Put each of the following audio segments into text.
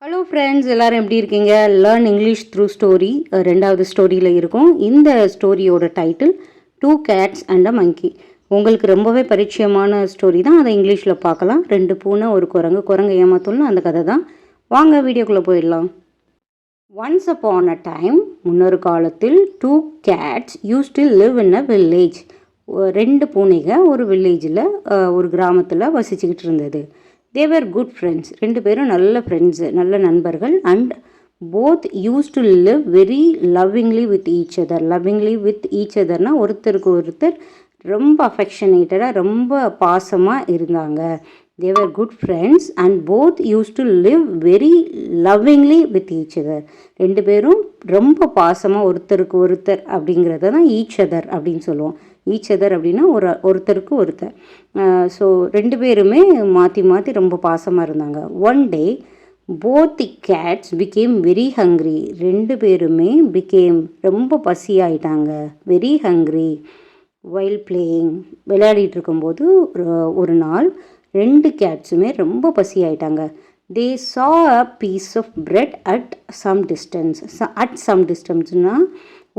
Hello friends, எல்லோரும் எப்படி இருக்கீங்க? லேர்ன் இங்கிலீஷ் த்ரூ ஸ்டோரி ரெண்டாவது ஸ்டோரியில் இருக்கும். இந்த ஸ்டோரியோட title 2 cats and a monkey. உங்களுக்கு ரொம்பவே பரிச்சயமான ஸ்டோரி தான். அதை இங்கிலீஷில் பார்க்கலாம். 2 பூனை ஒரு குரங்கு ஏமாத்தணும் அந்த கதை தான். வாங்க வீடியோக்குள்ளே போயிடலாம். ஒன்ஸ் upon a time, முன்னொரு காலத்தில் 2 cats used to live in a village. 2 பூனைகள் ஒரு வில்லேஜில் ஒரு கிராமத்தில் வசிச்சுக்கிட்டு இருந்தது. தேவர் குட் ஃப்ரெண்ட்ஸ், 2 பேரும் நல்ல ஃப்ரெண்ட்ஸு, நல்ல நண்பர்கள். And both used to live very lovingly with each other. Lovingly with each அதர்னால் ஒருத்தருக்கு ஒருத்தர் ரொம்ப அஃபெக்ஷனேட்டடாக ரொம்ப பாசமாக இருந்தாங்க. They were good friends and both used to live very lovingly with each other. 2 பேரும் ரொம்ப பாசமாக ஒருத்தருக்கு ஒருத்தர் அப்படிங்கிறத தான் ஈச் அதர் அப்படின்னு சொல்லுவோம். ஈச் அதர் அப்படின்னா ஒருத்தருக்கு ஒருத்தர். ஸோ 2 பேருமே மாற்றி மாற்றி ரொம்ப பாசமாக இருந்தாங்க. One day both the cats became very hungry. 2 பேருமே ரொம்ப பசியாயிட்டாங்க. Very hungry while playing. விளையாடிட்டு இருக்கும்போது ஒரு நாள் 2 கேட்ஸுமே ரொம்ப பசியாயிட்டாங்க. They saw a piece of bread at some டிஸ்டன்ஸ்னால்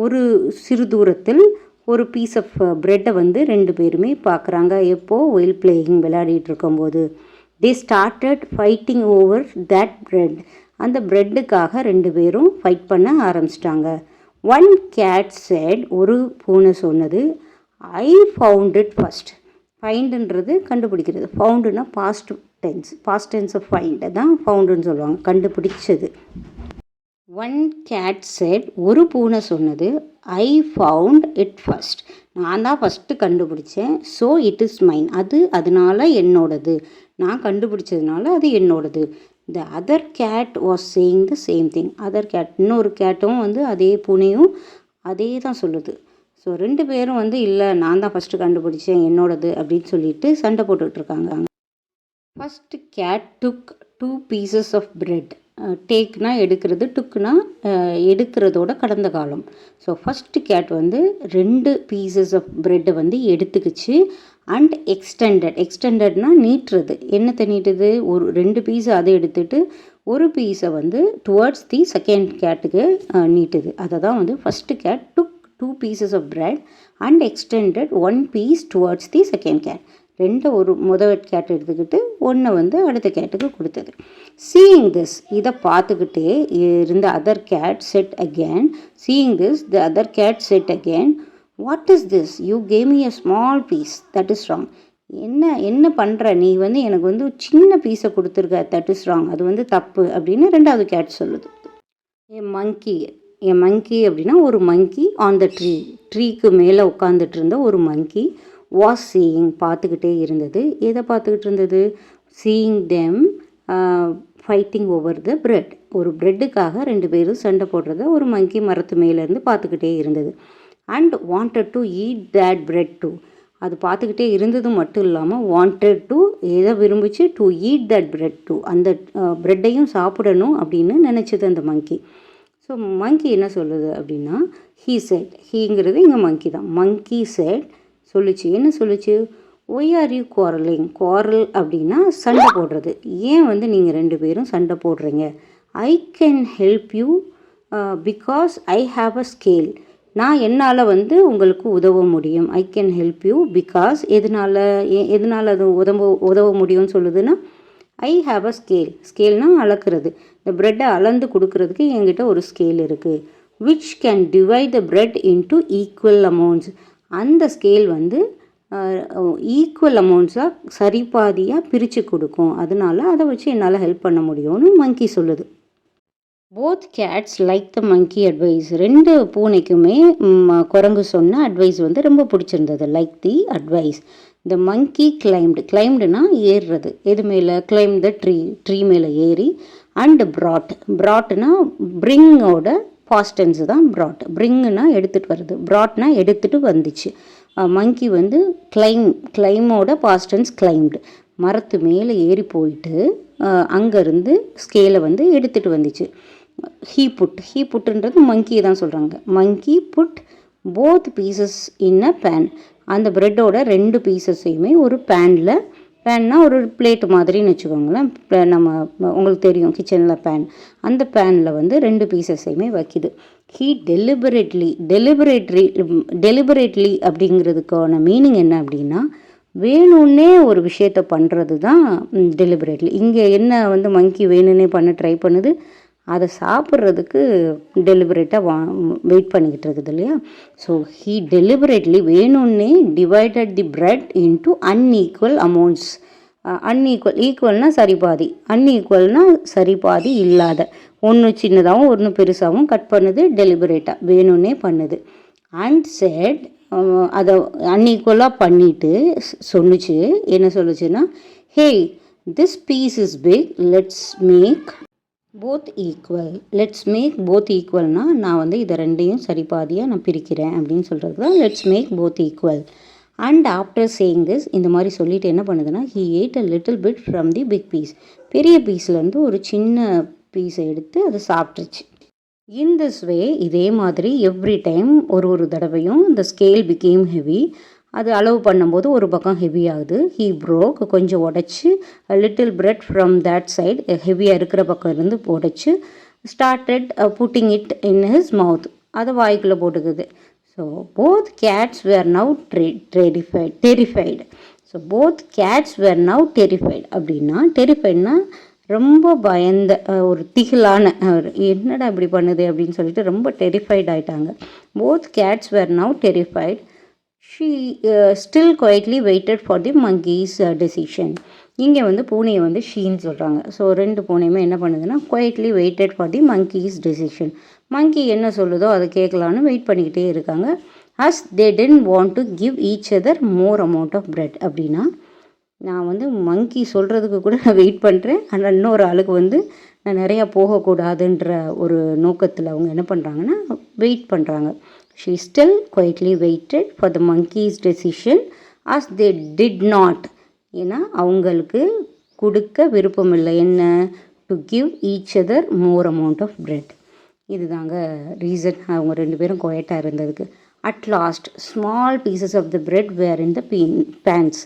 ஒரு சிறு தூரத்தில் ஒரு பீஸ் ஆஃப் ப்ரெட்டை 2 பேருமே பார்க்குறாங்க. எப்போது? வெயில் பிளேயிங், விளையாடிட்டு இருக்கும்போது. They started fighting over that bread. அந்த ப்ரெட்டுக்காக 2 பேரும் ஃபைட் பண்ண ஆரம்பிச்சிட்டாங்க. ஒன் கேட் செட், ஒரு பூனை சொன்னது, ஐ ஃபவுண்ட் இட் ஃபஸ்ட். ஃபைண்டுன்றது கண்டுபிடிக்கிறது, ஃபவுண்டுனா பாஸ்ட் டென்ஸ் ஆஃப் ஃபைண்ட் தான் ஃபவுண்டுன்னு சொல்லுவாங்க, கண்டுபிடிச்சது. ஒன் கேட் செட், ஒரு பூனை சொன்னது, ஐ ஃபவுண்ட் இட் ஃபஸ்ட். நான் தான் ஃபஸ்ட்டு கண்டுபிடிச்சேன். So it is mine. அதனால என்னோடது. நான் கண்டுபிடிச்சதுனால அது என்னோடது. The other cat was saying the same thing. Other cat, இன்னொரு கேட்டும் அதே பூனையும் அதே தான் சொல்லுது. ஸோ 2 பேரும் இல்லை, நான் தான் ஃபஸ்ட்டு கண்டுபிடிச்சேன், என்னோடது அப்படின்னு சொல்லிட்டு சண்டை போட்டுக்கிட்டு இருக்காங்க. First cat took 2 pieces of bread. டேக்னா எடுக்கிறது, டுக்குனா எடுக்கிறதோட கடந்த காலம். So first cat 2 pieces of ப்ரெட்டை எடுத்துக்கிச்சு. அண்ட் எக்ஸ்டெண்டட்னா நீட்டுறது. என்னத்தை நீட்டுது? ஒரு 2 பீஸை அதை எடுத்துகிட்டு ஒரு பீஸை டுவர்ட்ஸ் தி செகண்ட் கேட்டுக்கு நீட்டுது. அதை தான் first cat took 2 pieces of bread and extended 1 piece towards the second cat. ஒரு முதல் கேட் எடுத்துக்கிட்டு ஒன்று அடுத்த கேட்டுக்கு கொடுத்தது. சீயிங் திஸ், இதை பார்த்துக்கிட்டே இருந்த other cat said again. Seeing this the other cat said again, what is this? You gave me a small piece, that is wrong. என்ன பண்ணுற நீ? எனக்கு சின்ன பீஸை கொடுத்துருக்க, தட் இஸ் ராங், அது தப்பு அப்படின்னு 2வது கேட் சொல்லுது. எ மங்கி அப்படின்னா ஒரு மங்கி ஆன் த ட்ரீக்கு மேலே உட்காந்துட்டு இருந்த ஒரு மங்கி வாஸ் சீயிங், பார்த்துக்கிட்டே இருந்தது. எதை பார்த்துக்கிட்டு இருந்தது? Seeing them fighting over the bread. ஒரு ப்ரெட்டுக்காக 2 பேரும் சண்டை போடுறத ஒரு மங்கி மரத்து மேலேருந்து பார்த்துக்கிட்டே இருந்தது. And wanted to eat that bread too. அது பார்த்துக்கிட்டே இருந்தது மட்டும் இல்லாமல் வாண்டட் டு, எதை விரும்பிச்சு? To eat that bread too, அந்த ப்ரெட்டையும் சாப்பிடணும் அப்படின்னு நினச்சது அந்த மங்கி. ஸோ மங்கி என்ன சொல்லுது அப்படின்னா, ஹீ செட், ஹீங்கிறது இங்கே மங்கி தான். மங்கி செட் சொல்லிச்சு. என்ன சொல்லிச்சு? Why are you quarreling? Quarrel அப்படின்னா சண்டை போடுறது. ஏன் நீங்கள் 2 பேரும் சண்டை போடுறீங்க? I can help you because I have a scale. நான் என்னால் உங்களுக்கு உதவ முடியும். I can help you because எதனால் அது உதவ முடியும்னு சொல்லுதுன்னா, ஐ ஹாவ் அ ஸ்கேல்னால் அளக்கிறது. இந்த ப்ரெட்டை அளந்து கொடுக்கறதுக்கு என்கிட்ட ஒரு ஸ்கேல் இருக்குது. Which can divide the bread into equal amounts. அந்த ஸ்கேல் ஈக்குவல் அமௌண்ட்ஸாக சரிபாதியாக பிரித்து கொடுக்கும். அதனால அதை வச்சு என்னால் ஹெல்ப் பண்ண முடியும்னு மங்கி சொல்லுது. Both cats like the monkey advice. 2 பூனைக்குமே குரங்கு சொன்ன அட்வைஸ் ரொம்ப பிடிச்சிருந்தது. Like the advice. த மங்கி கிளைம்டுனா ஏறுறது. எது மேலே? கிளைம் த ட்ரீ மேலே ஏறி. அண்ட் ப்ராட்னா பிரிங்கோட பாஸ்ட் டென்ஸ் தான் ப்ராட். பிரிங்குனா எடுத்துகிட்டு வருது, ப்ராட்னா எடுத்துகிட்டு வந்துச்சு. மங்கி கிளைமோட பாஸ்ட் டென்ஸ் கிளைம்டு. மரத்து மேலே ஏறி போயிட்டு அங்கேருந்து ஸ்கேலை எடுத்துகிட்டு வந்துச்சு. ஹீ புட்டுன்றது மங்கியை தான் சொல்கிறாங்க. Monkey put both pieces in a pan. அந்த ப்ரெட்டோட 2 பீசஸையுமே ஒரு பேனில் பேன்னா ஒரு பிளேட்டு மாதிரின்னு வச்சுக்கோங்களேன். நம்ம உங்களுக்கு தெரியும் கிச்சனில் பேன், அந்த பேனில் வந்து 2 பீசஸையுமே வைக்கிது. ஹீ டெலிபரேட்லி அப்படிங்கிறதுக்கான மீனிங் என்ன அப்படின்னா, வேணும்னே ஒரு விஷயத்த பண்ணுறது தான் டெலிபரேட்லி. இங்கே என்ன வந்து மங்கி வேணும்னே பண்ண ட்ரை பண்ணுது, அதை சாப்பிட்றதுக்கு டெலிபரேட்டாக வெயிட் பண்ணிக்கிட்டு இருக்குது இல்லையா. ஸோ ஹீ டெலிபரேட்லி வேணும்னே டிவைடட் தி பிரெட் இன்டு அன்ஈக்குவல் அமௌண்ட்ஸ். ஈக்குவல்னால் சரிபாதி, அன்ஈக்குவல்னால் சரிபாதி இல்லாத, ஒன்று சின்னதாகவும் ஒன்று பெருசாகவும் கட் பண்ணுது, டெலிபரேட்டாக வேணும்னே பண்ணுது. அண்ட் செட் அதை அன்ஈக்குவலாக பண்ணிவிட்டு சொன்னுச்சு, என்ன சொல்லுச்சுன்னா, hey this piece is big, let's make both ஈக்குவல்னால் நான் வந்து இதை ரெண்டையும் சரிபாதியாக நான் பிரிக்கிறேன் அப்படின்னு சொல்கிறது தான் let's make both equal. And after saying this, இந்த மாதிரி சொல்லிட்டு என்ன பண்ணுதுன்னா, he ate a little bit from the big piece. பெரிய பீஸ்லேருந்து ஒரு சின்ன பீஸை எடுத்து அதை சாப்பிட்ருச்சு. இன் திஸ் வே, இதே மாதிரி எவ்ரி டைம் ஒரு தடவையும் இந்த ஸ்கேல் பிகேம் ஹெவி. அது அளவு பண்ணும்போது ஒரு பக்கம் ஹெவி ஆகுது. ஹீ ப்ரோக், கொஞ்சம் உடச்சி, little bread from that side, ஹெவியாக இருக்கிற பக்கம் இருந்து உடச்சி, started putting it in his mouth, அதை வாய்க்குள்ளே போட்டுக்குது. So both cats were now terrified. So both cats were now terrified அப்படின்னா, டெரிஃபைட்னா ரொம்ப பயந்த, ஒரு திகிலான, என்னடா இப்படி பண்ணுது அப்படின்னு சொல்லிட்டு ரொம்ப டெரிஃபைட் ஆகிட்டாங்க. Both cats were now terrified. She still quietly waited for the monkey's decision. இங்கே வந்து பூனையை வந்து ஷீன்னு சொல்கிறாங்க. ஸோ 2 பூனையுமே என்ன பண்ணுதுன்னா, quietly waited for the monkey's decision. Monkey என்ன சொல்லுதோ அதை கேட்கலான்னு வெயிட் பண்ணிக்கிட்டே இருக்காங்க. As they didn't want to give each other more amount of bread. அப்படின்னா, நான் வந்து மங்கி சொல்கிறதுக்கு கூட நான் வெயிட் பண்ணுறேன், ஆனால் இன்னொரு ஆளுக்கு வந்து நான் நிறையா போகக்கூடாதுன்ற ஒரு நோக்கத்தில் அவங்க என்ன பண்ணுறாங்கன்னா வெயிட் பண்ணுறாங்க. She still quietly waited for the monkey's decision as they did not. ஏன்னா அவங்களுக்கு கொடுக்க விருப்பம் இல்லை, என்ன, to give each other more amount of bread. இதுதாங்க ரீசன் அவங்க 2 பேரும் குவைட்டாக இருந்ததுக்கு. At last small pieces of the bread were in the pans.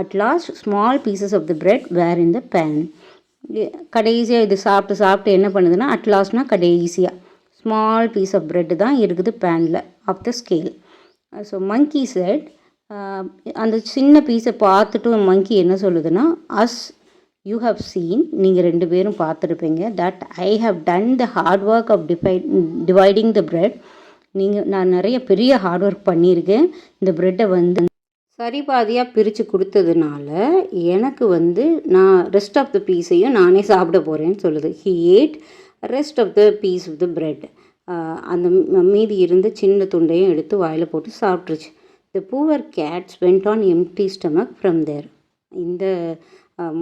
At last small pieces of the bread were in the pan. கடைசியாக இது சாப்பிட்டு என்ன பண்ணுதுன்னா, அட் லாஸ்ட்னா கடைசியாக ஸ்மால் பீஸ் ஆஃப் பிரெட் தான் இருக்குது பேனில் of the scale. So monkey said, அந்த சின்ன பீஸை பார்த்துட்டும் மங்கி என்ன சொல்லுதுன்னா, அஸ் யூ ஹவ் சீன், நீங்கள் 2 பேரும் பார்த்துருப்பீங்க, that I have done the hard work of dividing the bread. நான் நிறைய பெரிய ஹார்ட் ஒர்க் பண்ணியிருக்கேன், இந்த ப்ரெட்டை வந்து சரிபாதியாக பிரித்து கொடுத்ததுனால எனக்கு வந்து நான் ரெஸ்ட் ஆஃப் த பீஸையும் நானே சாப்பிட போகிறேன்னு சொல்லுது. He ate rest of the piece of the bread. அந்த மீதி இருந்த சின்ன துண்டையும் எடுத்து வாயில் போட்டு சாப்பிட்ருச்சு. The poor cats went on empty stomach from there. இந்த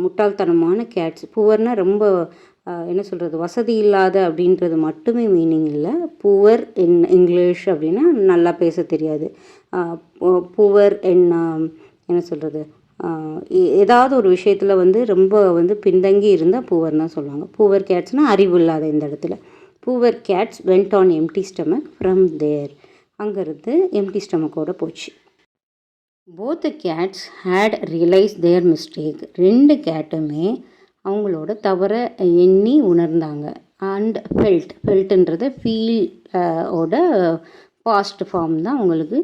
முட்டாள்தனமான கேட்ஸ், புவர்னால் ரொம்ப என்ன சொல்கிறது, வசதி இல்லாத அப்படின்றது மட்டுமே மீனிங் இல்லை. புவர் இன் இங்கிலீஷ் அப்படின்னா நல்லா பேச தெரியாது. புவர் என்ன சொல்கிறது, ஏதாவது ஒரு விஷயத்தில் வந்து ரொம்ப வந்து பின்தங்கி இருந்தால் புவர் தான் சொல்லுவாங்க. புவர் கேட்ஸ்னால் அறிவு இல்லாத இந்த இடத்துல. Poor cats went on empty stomach from there. அங்கேருந்து எம்டி ஸ்டமக்கோடு போச்சு. Both cats had realise their mistake. 2 கேட்டுமே அவங்களோட தவறை எண்ணி உணர்ந்தாங்க. அண்ட் ஃபெல்ட்டுன்றது ஃபீல் ஓட பாஸ்ட் ஃபார்ம் தான் உங்களுக்கு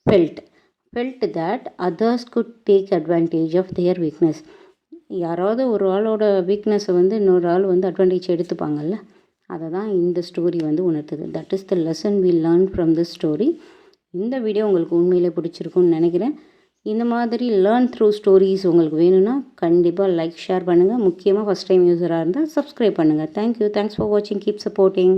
felt that others could take advantage of their weakness. யாராவது ஒரு ஆளோட வீக்னஸை வந்து இன்னொரு ஆள் வந்து அட்வான்டேஜ் எடுத்துப்பாங்கல்ல, அதை தான் இந்த ஸ்டோரி வந்து உணர்த்துது. That is the lesson we learn from this story. இந்த வீடியோ உங்களுக்கு உண்மையிலே பிடிச்சிருக்குன்னு நினைக்கிறேன். இந்த மாதிரி லேர்ன் த்ரூ ஸ்டோரிஸ் உங்களுக்கு வேணும்னா கண்டிப்பாக லைக் ஷேர் பண்ணுங்கள். முக்கியமாக ஃபஸ்ட் டைம் யூஸராக இருந்தால் சப்ஸ்கிரைப் பண்ணுங்கள். தேங்க்யூ. தேங்க்ஸ் ஃபார் வாட்சிங். Keep supporting.